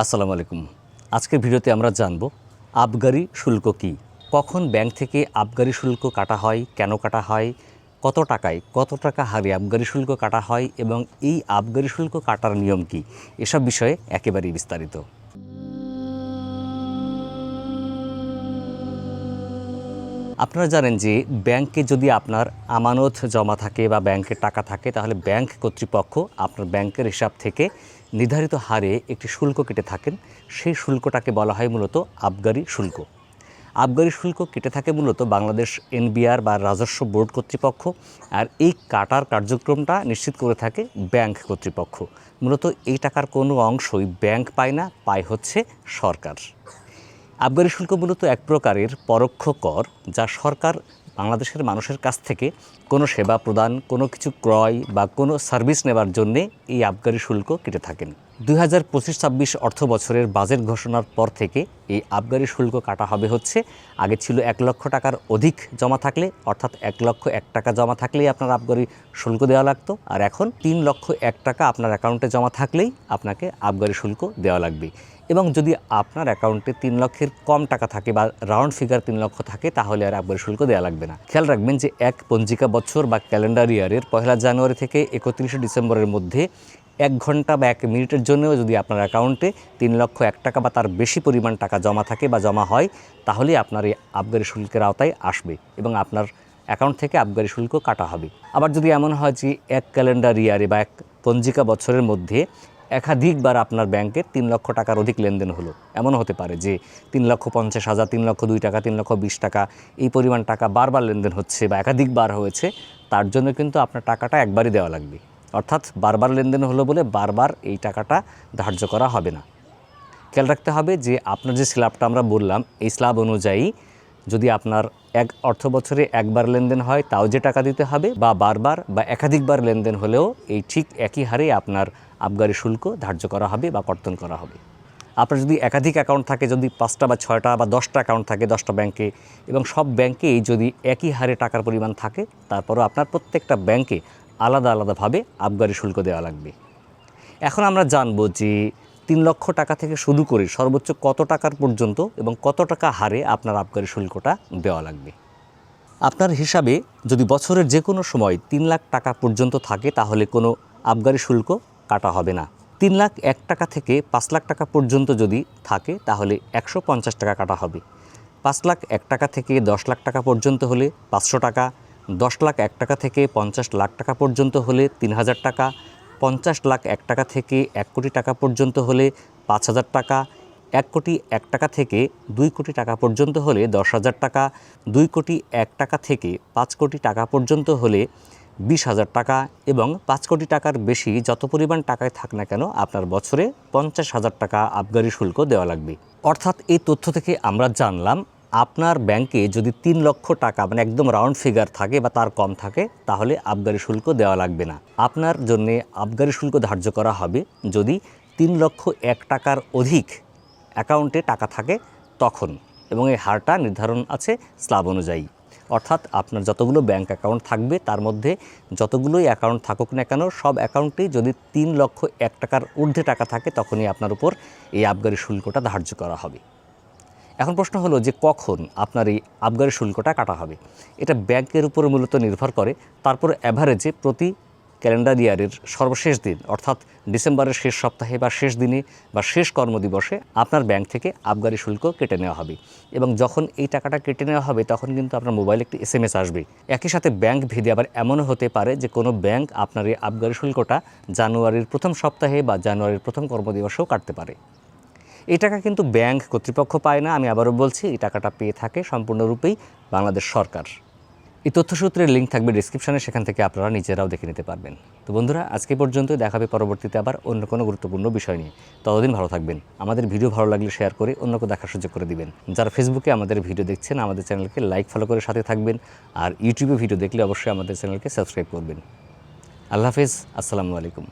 আসসালামু আলাইকুম। আজকের ভিডিওতে আমরা জানব আবগারি শুল্ক কী, কখন ব্যাংক থেকে আবগারি শুল্ক কাটা হয়, কেন কাটা হয়, কত টাকা হারে আবগারি শুল্ক কাটা হয় এবং এই আবগারি শুল্ক কাটার নিয়ম কী, এসব বিষয়ে একেবারেই বিস্তারিত। আপনারা জানেন যে ব্যাংকে যদি আপনার আমানত জমা থাকে বা ব্যাংকের টাকা থাকে, তাহলে ব্যাংক কর্তৃপক্ষ আপনার ব্যাংকের হিসাব থেকে নির্ধারিত হারে একটি শুল্ক কেটে থাকেন। সেই শুল্কটাকে বলা হয় মূলত আবগারি শুল্ক। আবগারি শুল্ক কেটে থাকে মূলত বাংলাদেশ এনবিআর বা রাজস্ব বোর্ড কর্তৃপক্ষ, আর এই কাটার কার্যক্রমটা নিশ্চিত করে থাকে ব্যাংক কর্তৃপক্ষ। মূলত এই টাকার কোনো অংশই ব্যাংক পায় না, পায় হচ্ছে সরকার। আবগারি শুল্ক মূলত এক প্রকারের পরোক্ষ কর, যা সরকার বাংলাদেশের মানুষের কাছ থেকে কোনো সেবা প্রদান, কোনো কিছু ক্রয় বা কোনো সার্ভিস নেবার জন্যে এই আবগারি শুল্ক কেটে থাকেন। 2025-26 অর্থ বছরের বাজেট ঘোষণার পর থেকে এই আবগারি শুল্ক কাটা হবে হচ্ছে, আগে ছিল 1 লক্ষ টাকার অধিক জমা থাকলে, অর্থাৎ 1,01,000 টাকা জমা থাকলেই আপনার আবগারি শুল্ক দেওয়া লাগতো, আর এখন 3,01,000 টাকা আপনার অ্যাকাউন্টে জমা থাকলেই আপনাকে আবগারি শুল্ক দেওয়া লাগবে। এবং যদি আপনার অ্যাকাউন্টে 3 লক্ষের কম টাকা থাকে বা রাউন্ড ফিগার 3 লক্ষ থাকে, তাহলে আর আবগারি শুল্ক দেওয়া লাগবে না। খেয়াল রাখবেন যে এক পঞ্জিকা বছর বা ক্যালেন্ডার ইয়ারের 1 জানুয়ারি থেকে 31 ডিসেম্বরের মধ্যে 1 ঘন্টা বা 1 মিনিটের জন্যও যদি আপনার অ্যাকাউন্টে 3,01,000 টাকা বা তার বেশি পরিমাণ টাকা জমা থাকে বা জমা হয়, তাহলেই আপনার এই আবগারি শুল্কের আওতায় আসবে এবং আপনার অ্যাকাউন্ট থেকে আবগারি শুল্ক কাটা হবে। আবার যদি এমন হয় যে 1 ক্যালেন্ডার ইয়ারে বা 1 পঞ্জিকা বছরের মধ্যে একাধিকবার আপনার ব্যাংকে 3 লক্ষ টাকার অধিক লেনদেন হলো, এমনও হতে পারে যে 3,50,000, 3,02,000 টাকা, 3,20,000 টাকা, এই পরিমাণ টাকা বারবার লেনদেন হচ্ছে বা একাধিকবার হয়েছে, তার জন্য কিন্তু আপনার টাকাটা একবারই দেওয়া লাগবে। অর্থাৎ বারবার লেনদেন হলো বলে বারবার এই টাকাটা ধার্য করা হবে না। খেয়াল রাখতে হবে যে আপনার যে স্ল্যাবটা আমরা বললাম, এই স্ল্যাব অনুযায়ী যদি আপনার এক অর্থ বছরে একবার লেনদেন হয়, তাও যে টাকা দিতে হবে, বা বারবার বা একাধিকবার লেনদেন হলেও এই ঠিক একই হারে আপনার আবগারি শুল্ক ধার্য করা হবে বা কর্তন করা হবে। আপনার যদি একাধিক অ্যাকাউন্ট থাকে, যদি 5টা বা 6টা বা 10টা অ্যাকাউন্ট থাকে 10টা ব্যাংকে, এবং সব ব্যাংকেই যদি একই হারে টাকার পরিমাণ থাকে, তারপরও আপনার প্রত্যেকটা ব্যাংকে আলাদা আলাদাভাবে আবগারি শুল্ক দেওয়া লাগবে। এখন আমরা জানব যে 3 লক্ষ টাকা থেকে শুরু করে সর্বোচ্চ কত টাকার পর্যন্ত এবং কত টাকা হারে আপনার আবগারি শুল্কটা দেওয়া লাগবে। আপনার হিসাবে যদি বছরের যে কোনো সময় 3 লাখ টাকা পর্যন্ত থাকে, তাহলে কোনো আবগারি শুল্ক কাটা হবে না। 3,01,000 টাকা থেকে 5 লাখ টাকা পর্যন্ত যদি থাকে, তাহলে 150 টাকা কাটা হবে। 5,01,000 টাকা থেকে 10 লাখ টাকা পর্যন্ত হলে 500 টাকা, 10,01,000 টাকা থেকে 50 লাখ টাকা পর্যন্ত হলে 3,000 টাকা, 50,01,000 টাকা থেকে 1 কোটি টাকা পর্যন্ত হলে 5,000 টাকা, 1,01,000 টাকা থেকে 2 কোটি টাকা পর্যন্ত হলে 10,000 টাকা, 2,01,000 টাকা থেকে 5 কোটি টাকা পর্যন্ত হলে 20,000 টাকা, এবং 5 কোটি টাকার বেশি যত পরিমাণ টাকায় থাক না কেন, আপনার বছরে 50,000 টাকা আবগারি শুল্ক দেওয়া লাগবে। অর্থাৎ এই তথ্য থেকে আমরা জানলাম, আপনার ব্যাংকে যদি 3 লক্ষ টাকা মানে একদম রাউন্ড ফিগার থাকে বা তার কম থাকে, তাহলে আবগারি শুল্ক দেওয়া লাগবে না। আপনার জন্য আবগারি শুল্ক ধার্য করা হবে যদি 3,01,000 টাকার অধিক অ্যাকাউন্টে টাকা থাকে তখন, এবং এই হারটা নির্ধারণ আছে স্ল্যাব অনুযায়ী। অর্থাৎ আপনার যতগুলো ব্যাংক অ্যাকাউন্ট থাকবে, তার মধ্যে যতগুলোই অ্যাকাউন্ট থাকুক না কেন, সব অ্যাকাউন্টেই যদি 3,01,000 টাকার ঊর্ধ্বে টাকা থাকে, তখনই আপনার উপর এই আবগারি শুল্কটা ধার্য করা হবে। এখন প্রশ্ন হলো যে কখন আপনার এই আবগারি শুল্কটা কাটা হবে। এটা ব্যাংকের উপর মূলত নির্ভর করে। তারপর অ্যাভারেজে প্রতি ক্যালেন্ডার ইয়ারের সর্বশেষ দিন, অর্থাৎ ডিসেম্বরের শেষ সপ্তাহে বা শেষ দিনে বা শেষ কর্মদিবসে আপনার ব্যাংক থেকে আবগারি শুল্ক কেটে নেওয়া হবে। এবং যখন এই টাকাটা কেটে নেওয়া হবে, তখন কিন্তু আপনার মোবাইলে একটি SMS আসবে। একই সাথে ব্যাংক ভেদে আবার এমনও হতে পারে যে কোনো ব্যাংক আপনার এই আবগারি শুল্কটা জানুয়ারির প্রথম সপ্তাহে বা জানুয়ারির প্রথম কর্মদিবসেও কাটতে পারে। এই টাকা কিন্তু ব্যাংক কর্তৃপক্ষ পায় না, আমি আবারও বলছি, এই টাকাটা পেয়ে থাকে সম্পূর্ণরূপেই বাংলাদেশ সরকার। এই তথ্যসূত্রের লিঙ্ক থাকবে ডিসক্রিপশনে, সেখান থেকে আপনারা নিজেরাও দেখে নিতে পারবেন। তো বন্ধুরা, আজকে পর্যন্তই, দেখাবে পরবর্তীতে আবার অন্য কোনো গুরুত্বপূর্ণ বিষয় নিয়ে। ততদিন ভালো থাকবেন। আমাদের ভিডিও ভালো লাগলে শেয়ার করে অন্যকে দেখার সুযোগ করে দিবেন। যারা ফেসবুকে আমাদের ভিডিও দেখছেন, আমাদের চ্যানেলকে লাইক ফলো করে সাথে থাকবেন, আর ইউটিউবে ভিডিও দেখলে অবশ্যই আমাদের চ্যানেলকে সাবস্ক্রাইব করবেন। আল্লাহ হাফেজ, আসসালামু আলাইকুম।